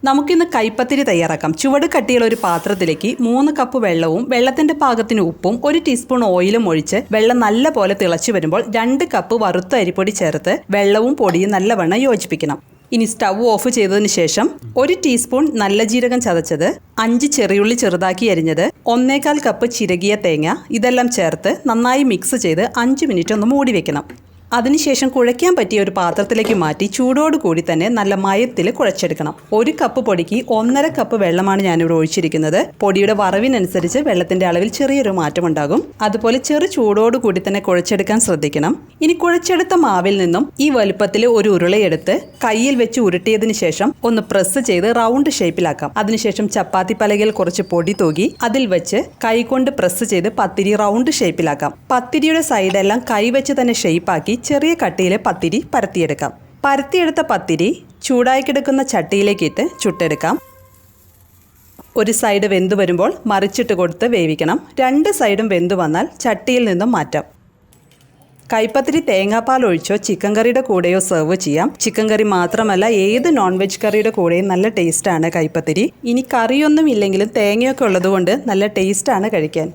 നമുക്കിന്ന് കൈപ്പത്തിരി തയ്യാറാക്കാം. ചുവട് കട്ടിയുള്ള ഒരു പാത്രത്തിലേക്ക് 3 കപ്പ് വെള്ളവും വെള്ളത്തിന്റെ പാകത്തിന് ഉപ്പും 1 ടീസ്പൂൺ ഓയിലും ഒഴിച്ച് വെള്ളം നല്ല പോലെ തിളച്ചു വരുമ്പോൾ 2 കപ്പ് വറുത്ത അരിപ്പൊടി ചേർത്ത് വെള്ളവും പൊടിയും നല്ലവണ്ണം യോജിപ്പിക്കണം. ഇനി സ്റ്റൗ ഓഫ് ചെയ്തതിന് ശേഷം 1 ടീസ്പൂൺ നല്ല ജീരകം ചതച്ചത്, 5 ചെറിയുള്ളി ചെറുതാക്കി അരിഞ്ഞത്, 1/4 കപ്പ് ചിരകിയ തേങ്ങ ഇതെല്ലാം ചേർത്ത് നന്നായി മിക്സ് ചെയ്ത് 5 മിനിറ്റ് ഒന്ന് മൂടി വെക്കണം. അതിനുശേഷം കുഴയ്ക്കാൻ പറ്റിയ ഒരു പാത്രത്തിലേക്ക് മാറ്റി ചൂടോടുകൂടി തന്നെ നല്ല മയത്തിൽ കുഴച്ചെടുക്കണം. 1 കപ്പ് പൊടിക്ക് 1.5 കപ്പ് വെള്ളമാണ് ഞാനിവിടെ ഒഴിച്ചിരിക്കുന്നത്. പൊടിയുടെ വറവിനനുസരിച്ച് വെള്ളത്തിന്റെ അളവിൽ ചെറിയൊരു മാറ്റമുണ്ടാകും. അതുപോലെ ചെറു ചൂടോടുകൂടി തന്നെ കുഴച്ചെടുക്കാൻ ശ്രദ്ധിക്കണം. ഇനി കുഴച്ചെടുത്ത മാവിൽ നിന്നും ഈ വലുപ്പത്തിൽ ഒരു ഉരുളയെടുത്ത് കയ്യിൽ വെച്ച് ഉരുട്ടിയതിനു ശേഷം ഒന്ന് പ്രസ് ചെയ്ത് റൗണ്ട് ഷേപ്പിലാക്കാം. അതിനുശേഷം ചപ്പാത്തി പലകയിൽ കുറച്ച് പൊടി തൂകി അതിൽ വെച്ച് കൈകൊണ്ട് പ്രസ് ചെയ്ത് പത്തിരി റൗണ്ട് ഷേപ്പിലാക്കാം. പത്തിരിയുടെ സൈഡെല്ലാം കൈവച്ച് തന്നെ ഷേപ്പാക്കി ചെറിയ കട്ടിയിലെ പത്തിരി പരത്തിയെടുക്കാം. പരത്തിയെടുത്ത പത്തിരി ചൂടായി കിടക്കുന്ന ചട്ടിയിലേക്ക് ഇട്ട് ചുട്ടെടുക്കാം. ഒരു സൈഡ് വെന്തു വരുമ്പോൾ മറിച്ചിട്ട് കൊടുത്ത് വേവിക്കണം. 2 സൈഡും വെന്തു വന്നാൽ ചട്ടിയിൽ നിന്നും മാറ്റാം. കൈപ്പത്തിരി തേങ്ങാപ്പാൽ ഒഴിച്ചോ ചിക്കൻ കറിയുടെ കൂടെയോ സെർവ് ചെയ്യാം. ചിക്കൻ കറി മാത്രമല്ല ഏത് നോൺ വെജ് കറിയുടെ കൂടെയും നല്ല ടേസ്റ്റാണ് കൈപ്പത്തിരി. ഇനി കറിയൊന്നും ഇല്ലെങ്കിലും തേങ്ങയൊക്കെ ഉള്ളതുകൊണ്ട് നല്ല ടേസ്റ്റാണ് കഴിക്കാൻ.